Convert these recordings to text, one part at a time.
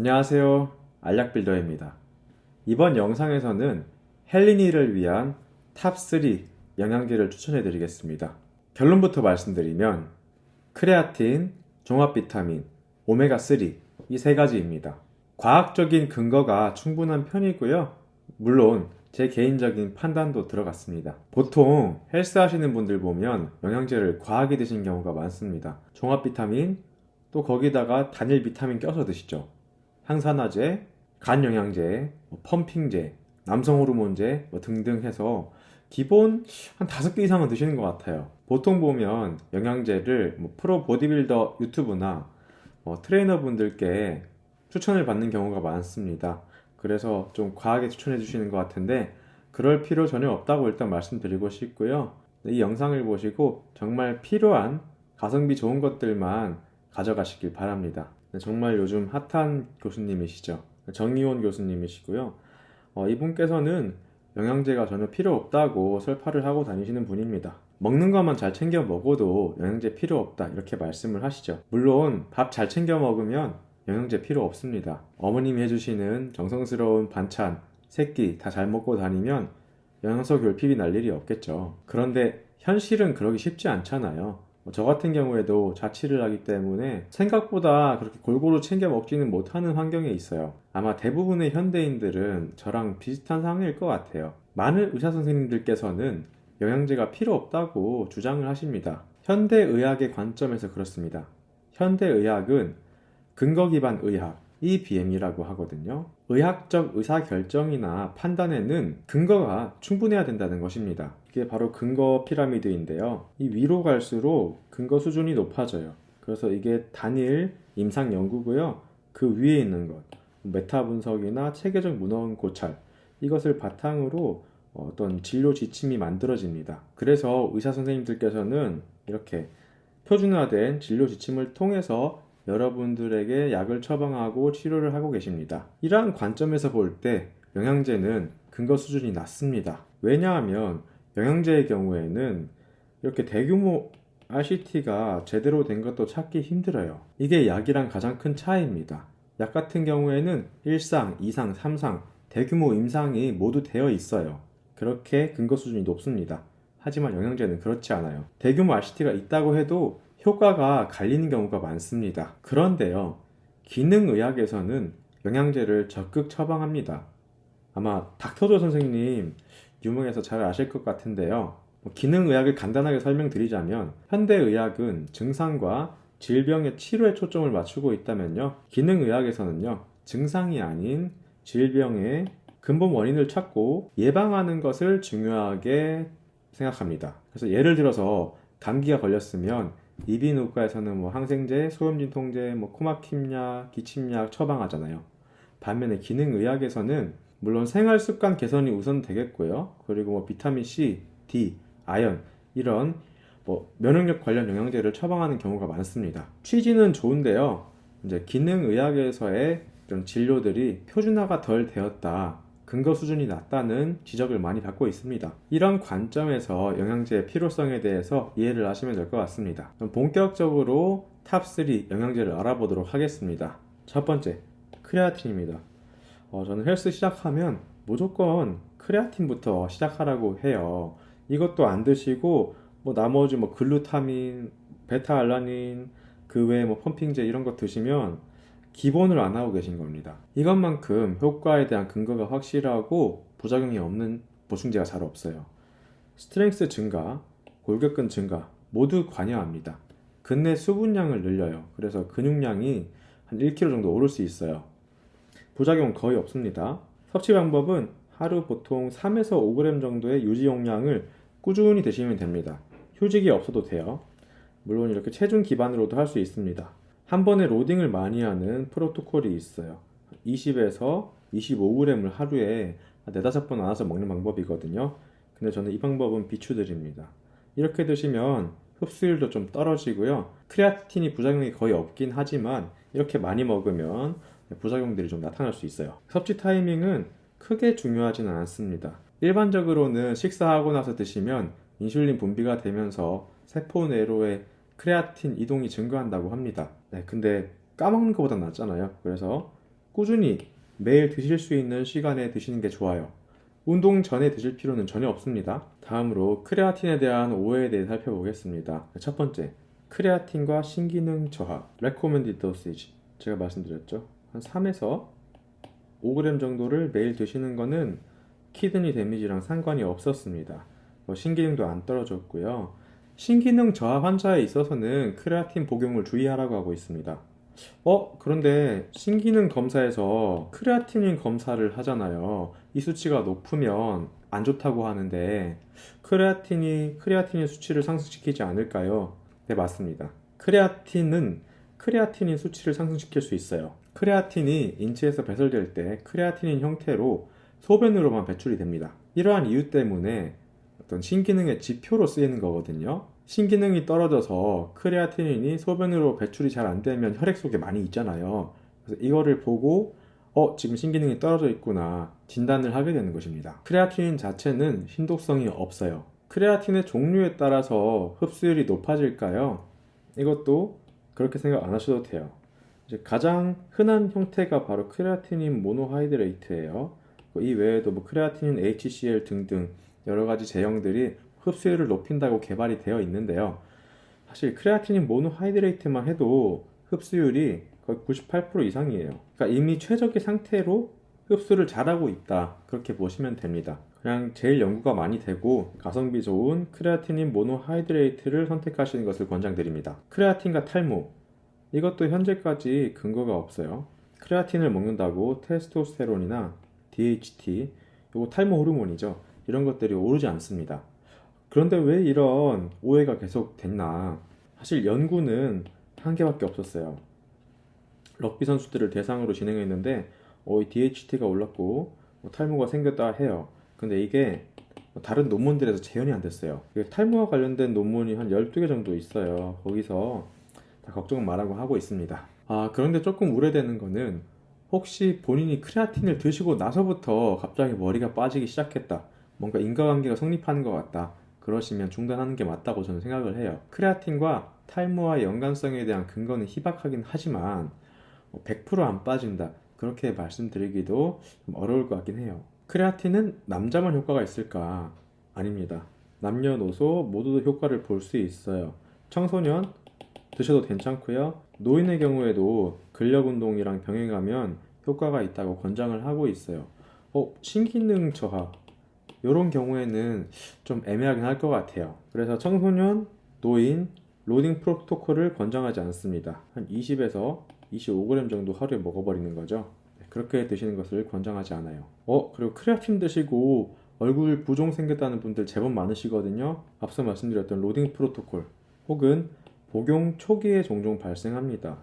안녕하세요. 알약빌더입니다. 이번 영상에서는 헬린이를 위한 탑3 영양제를 추천해 드리겠습니다. 결론부터 말씀드리면 크레아틴, 종합비타민, 오메가3 이 세 가지입니다. 과학적인 근거가 충분한 편이고요. 물론 제 개인적인 판단도 들어갔습니다. 보통 헬스 하시는 분들 보면 영양제를 과하게 드시는 경우가 많습니다. 종합비타민, 또 거기다가 단일 비타민 껴서 드시죠. 항산화제, 간영양제, 펌핑제, 남성호르몬제 등등 해서 기본 한 5개 이상은 드시는 것 같아요. 보통 보면 영양제를 프로 보디빌더 유튜브나 트레이너 분들께 추천을 받는 경우가 많습니다. 그래서 좀 과하게 추천해 주시는 것 같은데 그럴 필요 전혀 없다고 일단 말씀드리고 싶고요. 이 영상을 보시고 정말 필요한 가성비 좋은 것들만 가져가시길 바랍니다. 정말 요즘 핫한 교수님이시죠. 정의원 교수님이시고요. 이분께서는 영양제가 전혀 필요 없다고 설파를 하고 다니시는 분입니다. 먹는 것만 잘 챙겨 먹어도 영양제 필요 없다 이렇게 말씀을 하시죠. 물론 밥 잘 챙겨 먹으면 영양제 필요 없습니다. 어머님이 해주시는 정성스러운 반찬, 새끼 다 잘 먹고 다니면 영양소 결핍이 날 일이 없겠죠. 그런데 현실은 그러기 쉽지 않잖아요. 저 같은 경우에도 자취를 하기 때문에 생각보다 그렇게 골고루 챙겨 먹지는 못하는 환경에 있어요. 아마 대부분의 현대인들은 저랑 비슷한 상황일 것 같아요. 많은 의사 선생님들께서는 영양제가 필요 없다고 주장을 하십니다. 현대의학의 관점에서 그렇습니다. 현대의학은 근거 기반 의학, EBM이라고 하거든요. 의학적 의사결정이나 판단에는 근거가 충분해야 된다는 것입니다. 이게 바로 근거 피라미드인데요. 이 위로 갈수록 근거 수준이 높아져요. 그래서 이게 단일 임상 연구고요. 그 위에 있는 것, 메타 분석이나 체계적 문헌 고찰, 이것을 바탕으로 어떤 진료 지침이 만들어집니다. 그래서 의사 선생님들께서는 이렇게 표준화된 진료 지침을 통해서 여러분들에게 약을 처방하고 치료를 하고 계십니다. 이러한 관점에서 볼 때 영양제는 근거 수준이 낮습니다. 왜냐하면 영양제의 경우에는 이렇게 대규모 RCT가 제대로 된 것도 찾기 힘들어요. 이게 약이랑 가장 큰 차이입니다. 약 같은 경우에는 1상, 2상, 3상 대규모 임상이 모두 되어 있어요. 그렇게 근거 수준이 높습니다. 하지만 영양제는 그렇지 않아요. 대규모 RCT가 있다고 해도 효과가 갈리는 경우가 많습니다. 그런데요, 기능의학에서는 영양제를 적극 처방합니다. 아마 닥터조 선생님 유명해서 잘 아실 것 같은데요. 기능의학을 간단하게 설명드리자면 현대의학은 증상과 질병의 치료에 초점을 맞추고 있다면요. 기능의학에서는요. 증상이 아닌 질병의 근본 원인을 찾고 예방하는 것을 중요하게 생각합니다. 그래서 예를 들어서 감기가 걸렸으면 이비인후과에서는 항생제, 소염진통제, 코막힘약, 기침약 처방하잖아요. 반면에 기능의학에서는 물론 생활습관 개선이 우선 되겠고요. 그리고 비타민 C, D, 아연 이런 면역력 관련 영양제를 처방하는 경우가 많습니다. 취지는 좋은데요. 이제 기능의학에서의 좀 진료들이 표준화가 덜 되었다. 근거 수준이 낮다는 지적을 많이 받고 있습니다. 이런 관점에서 영양제의 필요성에 대해서 이해를 하시면 될 것 같습니다. 그럼 본격적으로 탑3 영양제를 알아보도록 하겠습니다. 첫 번째, 크레아틴입니다. 저는 헬스 시작하면 무조건 크레아틴부터 시작하라고 해요. 이것도 안 드시고 나머지 글루타민, 베타알라닌, 그 외에 펌핑제 이런 거 드시면 기본을 안 하고 계신 겁니다. 이것만큼 효과에 대한 근거가 확실하고 부작용이 없는 보충제가 잘 없어요. 스트렝스 증가, 골격근 증가 모두 관여합니다. 근내 수분량을 늘려요. 그래서 근육량이 한 1kg 정도 오를 수 있어요. 부작용은 거의 없습니다. 섭취 방법은 하루 보통 3에서 5g 정도의 유지 용량을 꾸준히 드시면 됩니다. 휴직이 없어도 돼요. 물론 이렇게 체중 기반으로도 할 수 있습니다. 한 번에 로딩을 많이 하는 프로토콜이 있어요. 20에서 25g을 하루에 4-5번 나눠서 먹는 방법이거든요. 근데 저는 이 방법은 비추드립니다. 이렇게 드시면 흡수율도 좀 떨어지고요. 크레아틴이 부작용이 거의 없긴 하지만 이렇게 많이 먹으면 부작용들이 좀 나타날 수 있어요. 섭취 타이밍은 크게 중요하지는 않습니다. 일반적으로는 식사하고 나서 드시면 인슐린 분비가 되면서 세포 내로의 크레아틴 이동이 증가한다고 합니다. 근데 까먹는 것보다 낫잖아요. 그래서 꾸준히 매일 드실 수 있는 시간에 드시는 게 좋아요. 운동 전에 드실 필요는 전혀 없습니다. 다음으로 크레아틴에 대한 오해에 대해 살펴보겠습니다. 첫 번째, 크레아틴과 신기능 저하, recommended dosage. 제가 말씀드렸죠. 한 3에서 5g 정도를 매일 드시는 거는 키드니 데미지랑 상관이 없었습니다. 신기능도 안 떨어졌고요. 신기능 저하 환자에 있어서는 크레아틴 복용을 주의하라고 하고 있습니다. 그런데 신기능 검사에서 크레아틴인 검사를 하잖아요. 이 수치가 높으면 안 좋다고 하는데 크레아틴이 수치를 상승시키지 않을까요? 네, 맞습니다. 크레아틴인 수치를 상승시킬 수 있어요. 크레아틴이 인체에서 배설될 때 크레아틴인 형태로 소변으로만 배출이 됩니다. 이러한 이유 때문에 어떤 신기능의 지표로 쓰이는 거거든요. 신기능이 떨어져서 크레아티닌이 소변으로 배출이 잘 안 되면 혈액 속에 많이 있잖아요. 그래서 이거를 보고 지금 신기능이 떨어져 있구나 진단을 하게 되는 것입니다. 크레아티닌 자체는 신독성이 없어요. 크레아틴의 종류에 따라서 흡수율이 높아질까요? 이것도 그렇게 생각 안 하셔도 돼요. 이제 가장 흔한 형태가 바로 크레아티닌 모노하이드레이트예요. 이 외에도 크레아티닌 HCl 등등 여러 가지 제형들이 흡수율을 높인다고 개발이 되어 있는데요. 사실 크레아티닌 모노하이드레이트만 해도 흡수율이 거의 98% 이상이에요. 그러니까 이미 최적의 상태로 흡수를 잘하고 있다. 그렇게 보시면 됩니다. 그냥 제일 연구가 많이 되고 가성비 좋은 크레아티닌 모노하이드레이트를 선택하시는 것을 권장드립니다. 크레아틴과 탈모, 이것도 현재까지 근거가 없어요. 크레아틴을 먹는다고 테스토스테론이나 DHT, 이거 탈모 호르몬이죠. 이런 것들이 오르지 않습니다. 그런데 왜 이런 오해가 계속 됐나? 사실 연구는 한 개밖에 없었어요. 럭비 선수들을 대상으로 진행했는데 이 DHT가 올랐고 탈모가 생겼다 해요. 근데 이게 다른 논문들에서 재현이 안 됐어요. 탈모와 관련된 논문이 한 12개 정도 있어요. 거기서 다 걱정은 말하고 하고 있습니다. 그런데 조금 우려되는 거는 혹시 본인이 크레아틴을 드시고 나서부터 갑자기 머리가 빠지기 시작했다. 뭔가 인과관계가 성립하는 것 같다. 그러시면 중단하는 게 맞다고 저는 생각을 해요. 크레아틴과 탈모와의 연관성에 대한 근거는 희박하긴 하지만 100%안 빠진다. 그렇게 말씀드리기도 좀 어려울 것 같긴 해요. 크레아틴은 남자만 효과가 있을까? 아닙니다. 남녀노소 모두도 효과를 볼 수 있어요. 청소년 드셔도 괜찮고요. 노인의 경우에도 근력 운동이랑 병행하면 효과가 있다고 권장을 하고 있어요. 신기능 저하 이런 경우에는 좀 애매하긴 할 것 같아요. 그래서 청소년, 노인, 로딩 프로토콜을 권장하지 않습니다. 한 20에서 25g 정도 하루에 먹어버리는 거죠. 그렇게 드시는 것을 권장하지 않아요. 그리고 크레아틴 드시고 얼굴 부종 생겼다는 분들 제법 많으시거든요. 앞서 말씀드렸던 로딩 프로토콜 혹은 복용 초기에 종종 발생합니다.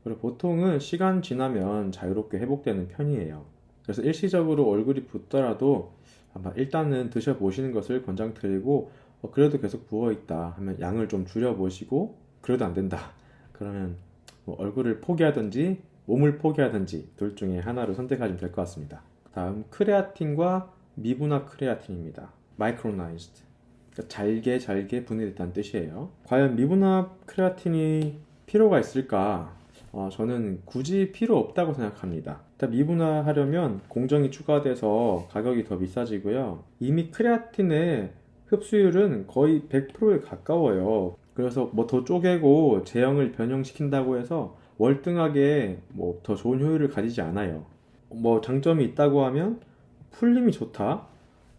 그리고 보통은 시간 지나면 자유롭게 회복되는 편이에요. 그래서 일시적으로 얼굴이 붓더라도 아마 일단은 드셔보시는 것을 권장드리고 그래도 계속 부어있다 하면 양을 좀 줄여보시고 그래도 안 된다 그러면 얼굴을 포기하든지 몸을 포기하든지 둘 중에 하나를 선택하시면 될 것 같습니다. 다음 크레아틴과 미분화 크레아틴입니다. Micronized, 그러니까 잘게 분해됐다는 뜻이에요. 과연 미분화 크레아틴이 필요가 있을까? 저는 굳이 필요 없다고 생각합니다. 미분화하려면 공정이 추가돼서 가격이 더 비싸지고요. 이미 크레아틴의 흡수율은 거의 100%에 가까워요. 그래서 더 쪼개고 제형을 변형시킨다고 해서 월등하게 더 좋은 효율을 가지지 않아요. 장점이 있다고 하면 풀림이 좋다.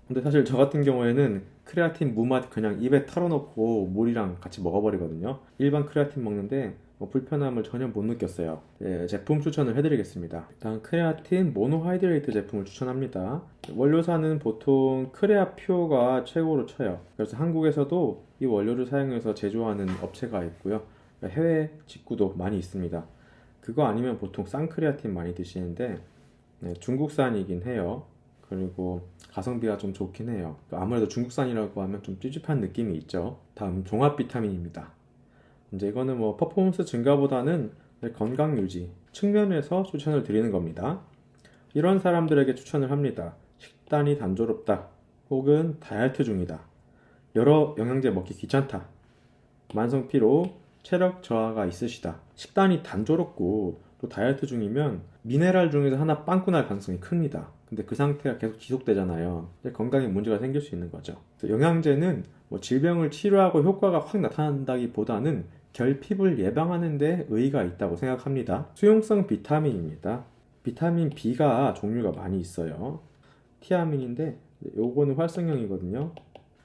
근데 사실 저 같은 경우에는 크레아틴 무맛 그냥 입에 털어놓고 물이랑 같이 먹어버리거든요. 일반 크레아틴 먹는데 불편함을 전혀 못 느꼈어요. 제품 추천을 해드리겠습니다. 일단 크레아틴 모노하이드레이트 제품을 추천합니다. 원료사는 보통 크레아퓨어가 최고로 쳐요. 그래서 한국에서도 이 원료를 사용해서 제조하는 업체가 있고요. 해외 직구도 많이 있습니다. 그거 아니면 보통 쌍크레아틴 많이 드시는데 중국산이긴 해요. 그리고 가성비가 좀 좋긴 해요. 아무래도 중국산이라고 하면 좀 찝찝한 느낌이 있죠. 다음 종합 비타민입니다. 이제 이거는 퍼포먼스 증가보다는 건강 유지 측면에서 추천을 드리는 겁니다. 이런 사람들에게 추천을 합니다. 식단이 단조롭다 혹은 다이어트 중이다, 여러 영양제 먹기 귀찮다, 만성 피로, 체력 저하가 있으시다, 식단이 단조롭고 또 다이어트 중이면 미네랄 중에서 하나 빵꾸 날 가능성이 큽니다. 근데 그 상태가 계속 지속되잖아요. 건강에 문제가 생길 수 있는 거죠. 영양제는 뭐 질병을 치료하고 효과가 확 나타난다기보다는 결핍을 예방하는 데 의의가 있다고 생각합니다. 수용성 비타민입니다. 비타민 B가 종류가 많이 있어요. 티아민인데 요거는 활성형이거든요.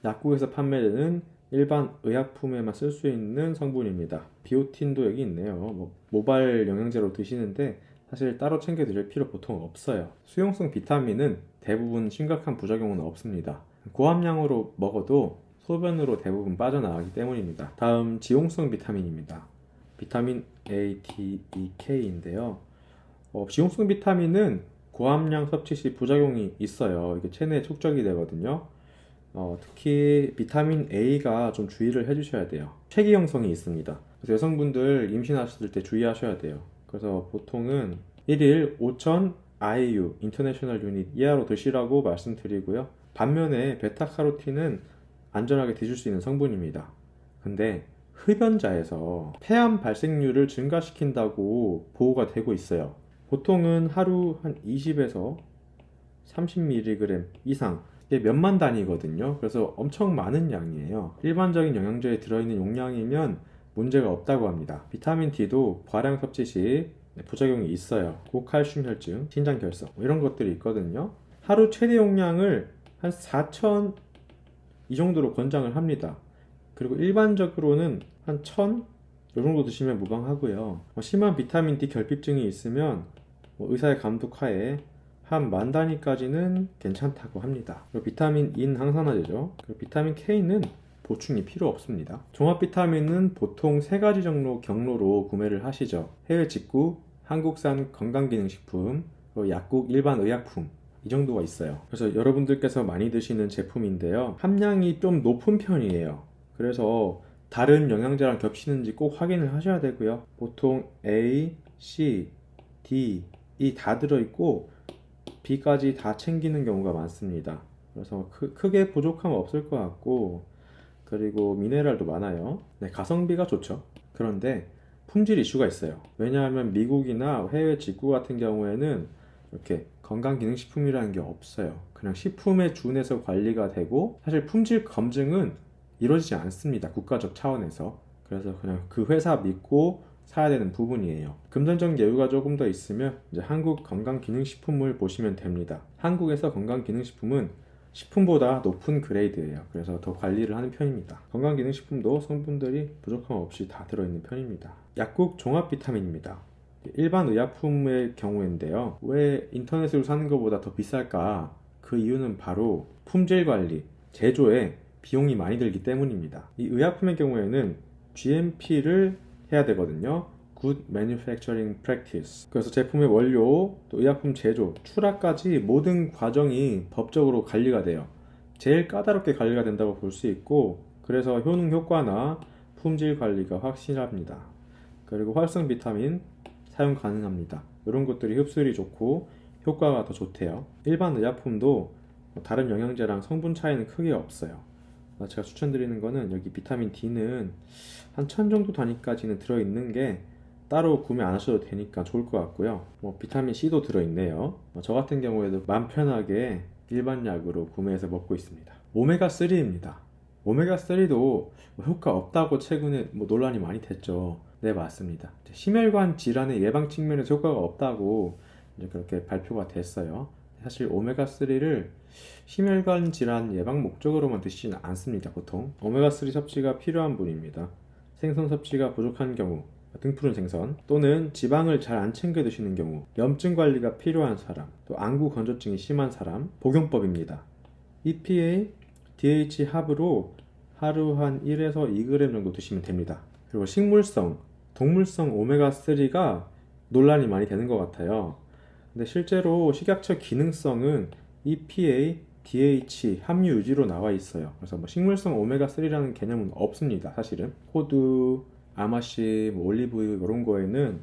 약국에서 판매되는 일반 의약품에만 쓸 수 있는 성분입니다. 비오틴도 여기 있네요. 모발 영양제로 드시는데 사실 따로 챙겨 드실 필요 보통 없어요. 수용성 비타민은 대부분 심각한 부작용은 없습니다. 고함량으로 먹어도 소변으로 대부분 빠져나가기 때문입니다. 다음 지용성 비타민입니다. 비타민 A, D, E, K인데요. 지용성 비타민은 고함량 섭취 시 부작용이 있어요. 이게 체내에 축적이 되거든요. 특히 비타민 A가 좀 주의를 해주셔야 돼요. 체기 형성이 있습니다. 그래서 여성분들 임신하실 때 주의하셔야 돼요. 그래서 보통은 1일 5,000 IU, 인터내셔널 유닛 이하로 드시라고 말씀드리고요. 반면에 베타카로틴은 안전하게 드실 수 있는 성분입니다. 근데 흡연자에서 폐암 발생률을 증가시킨다고 보고가 되고 있어요. 보통은 하루 한 20에서 30mg 이상, 이게 몇만 단위거든요. 그래서 엄청 많은 양이에요. 일반적인 영양제에 들어있는 용량이면 문제가 없다고 합니다. 비타민 D도 과량 섭취 시 부작용이 있어요. 고칼슘 혈증, 신장 결석 이런 것들이 있거든요. 하루 최대 용량을 한 4,000 이 정도로 권장을 합니다. 그리고 일반적으로는 한 1,000 이 정도 드시면 무방하고요. 심한 비타민 D 결핍증이 있으면 의사의 감독 하에 한 10,000단위까지는 괜찮다고 합니다. 그리고 비타민 E는 항산화제죠. 그리고 비타민 K는 보충이 필요 없습니다. 종합 비타민은 보통 3가지 정도 경로로 구매를 하시죠. 해외 직구, 한국산 건강기능식품, 그리고 약국 일반 의약품 이 정도가 있어요. 그래서 여러분들께서 많이 드시는 제품인데요. 함량이 좀 높은 편이에요. 그래서 다른 영양제랑 겹치는지 꼭 확인을 하셔야 되고요. 보통 A, C, D, E 다 들어있고 B까지 다 챙기는 경우가 많습니다. 그래서 크게 부족함은 없을 것 같고, 그리고 미네랄도 많아요. 네, 가성비가 좋죠. 그런데 품질 이슈가 있어요. 왜냐하면 미국이나 해외 직구 같은 경우에는 이렇게 건강기능식품이라는 게 없어요. 그냥 식품에 준해서 관리가 되고, 사실 품질 검증은 이루어지지 않습니다. 국가적 차원에서. 그래서 그냥 그 회사 믿고 사야 되는 부분이에요. 금전적 여유가 조금 더 있으면 이제 한국 건강기능식품을 보시면 됩니다. 한국에서 건강기능식품은 식품보다 높은 그레이드예요. 그래서 더 관리를 하는 편입니다. 건강기능식품도 성분들이 부족함 없이 다 들어있는 편입니다. 약국 종합 비타민입니다. 일반 의약품의 경우인데요. 왜 인터넷으로 사는 것보다 더 비쌀까? 그 이유는 바로 품질 관리, 제조에 비용이 많이 들기 때문입니다. 이 의약품의 경우에는 GMP를 해야 되거든요. Good Manufacturing Practice. 그래서 제품의 원료, 또 의약품 제조, 출하까지 모든 과정이 법적으로 관리가 돼요. 제일 까다롭게 관리가 된다고 볼 수 있고, 그래서 효능 효과나 품질 관리가 확실합니다. 그리고 활성 비타민 사용 가능합니다. 이런 것들이 흡수율이 좋고 효과가 더 좋대요. 일반 의약품도 다른 영양제랑 성분 차이는 크게 없어요. 제가 추천드리는 거는 여기 비타민 D는 한 1,000 정도 단위까지는 들어있는 게 따로 구매 안 하셔도 되니까 좋을 것 같고요. 비타민 C도 들어있네요. 저 같은 경우에도 마음 편하게 일반 약으로 구매해서 먹고 있습니다. 오메가3입니다. 오메가3도 효과 없다고 최근에 논란이 많이 됐죠. 네, 맞습니다. 심혈관 질환의 예방 측면에서 효과가 없다고 이제 그렇게 발표가 됐어요. 사실 오메가3를 심혈관 질환 예방 목적으로만 드시지는 않습니다. 보통 오메가3 섭취가 필요한 분입니다. 생선 섭취가 부족한 경우, 등푸른 생선, 또는 지방을 잘 안 챙겨 드시는 경우, 염증 관리가 필요한 사람, 또 안구 건조증이 심한 사람, 복용법입니다. EPA, DH 합으로 하루 한 1에서 2g 정도 드시면 됩니다. 그리고 식물성, 동물성 오메가3가 논란이 많이 되는 것 같아요. 근데 실제로 식약처 기능성은 EPA, DH 함유 유지로 나와 있어요. 그래서 식물성 오메가3라는 개념은 없습니다. 사실은 호두, 아마씨, 올리브유 이런 거에는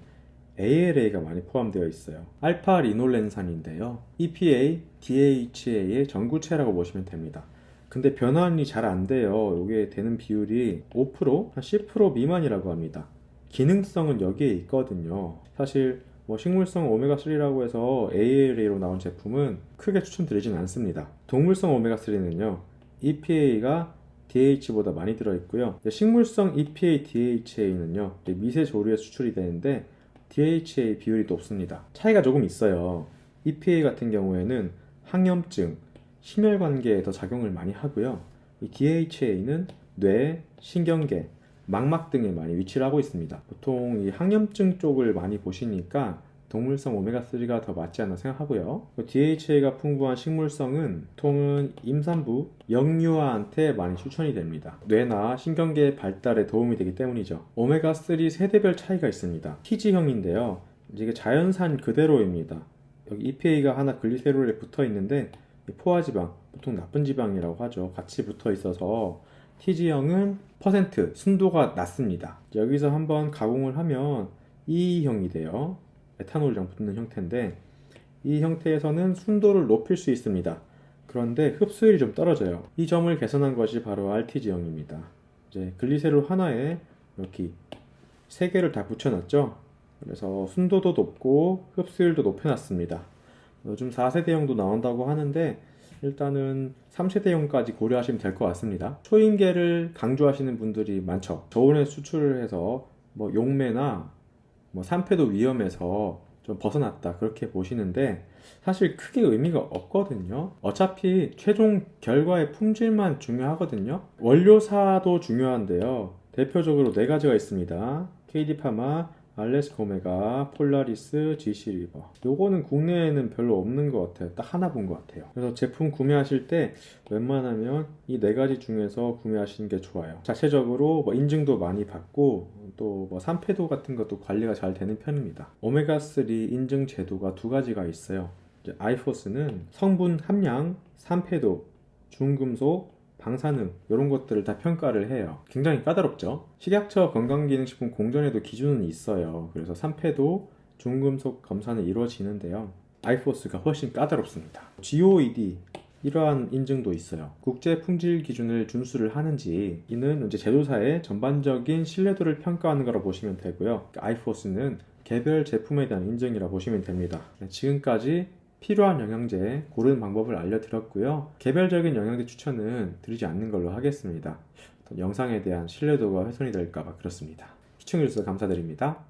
ALA가 많이 포함되어 있어요. 알파 리놀렌산인데요. EPA, DHA의 전구체라고 보시면 됩니다. 근데 변환이 잘 안 돼요. 이게 되는 비율이 5%, 한 10% 미만이라고 합니다. 기능성은 여기에 있거든요. 사실 뭐 식물성 오메가3라고 해서 ALA로 나온 제품은 크게 추천드리진 않습니다. 동물성 오메가3는요, EPA가 DHA보다 많이 들어있고요. 식물성 EPA, DHA는요, 미세 조류에 수출이 되는데 DHA 비율이 높습니다. 차이가 조금 있어요. EPA 같은 경우에는 항염증, 심혈관계에 더 작용을 많이 하고요. 이 DHA는 뇌, 신경계, 망막 등에 많이 위치를 하고 있습니다. 보통 이 항염증 쪽을 많이 보시니까 동물성 오메가3가 더 맞지 않나 생각하고요. DHA가 풍부한 식물성은 보통은 임산부, 영유아한테 많이 추천이 됩니다. 뇌나 신경계 발달에 도움이 되기 때문이죠. 오메가3 세대별 차이가 있습니다. TG형인데요. 이게 자연산 그대로입니다. 여기 EPA가 하나 글리세롤에 붙어 있는데 포화지방, 보통 나쁜 지방이라고 하죠. 같이 붙어 있어서 TG형은 퍼센트, 순도가 낮습니다. 여기서 한번 가공을 하면 E형이 돼요. 에탄올이랑 붙는 형태인데 이 형태에서는 순도를 높일 수 있습니다. 그런데 흡수율이 좀 떨어져요. 이 점을 개선한 것이 바로 RTG형입니다. 이제 글리세롤 하나에 이렇게 3개를 다 붙여놨죠. 그래서 순도도 높고 흡수율도 높여놨습니다. 요즘 4세대형도 나온다고 하는데 일단은 3세대형까지 고려하시면 될 것 같습니다. 초인계를 강조하시는 분들이 많죠. 저온에 수출을 해서 뭐 용매나 뭐 산패도 위험해서 좀 벗어났다 그렇게 보시는데 사실 크게 의미가 없거든요. 어차피 최종 결과의 품질만 중요하거든요. 원료사도 중요한데요. 대표적으로 4가지가 있습니다. KD파마, 알래스카 오메가, 폴라리스, GC리버. 요거는 국내에는 별로 없는 것 같아요. 딱 하나 본 것 같아요. 그래서 제품 구매하실 때 웬만하면 이 4가지 중에서 구매하시는 게 좋아요. 자체적으로 뭐 인증도 많이 받고 또 뭐 산패도 같은 것도 관리가 잘 되는 편입니다. 오메가3 인증 제도가 2가지가 있어요. 아이포스는 성분 함량, 산패도, 중금속, 방사능 이런 것들을 다 평가를 해요. 굉장히 까다롭죠. 식약처 건강기능식품 공전에도 기준은 있어요. 그래서 산패도, 중금속 검사는 이루어지는데요. 아이포스가 훨씬 까다롭습니다. GOED 이러한 인증도 있어요. 국제 품질 기준을 준수를 하는지 이는 이제 제조사의 전반적인 신뢰도를 평가하는 거라 보시면 되고요. 아이포스는 개별 제품에 대한 인증이라 보시면 됩니다. 지금까지 필요한 영양제 고르는 방법을 알려드렸고요. 개별적인 영양제 추천은 드리지 않는 걸로 하겠습니다. 영상에 대한 신뢰도가 훼손이 될까봐 그렇습니다. 시청해주셔서 감사드립니다.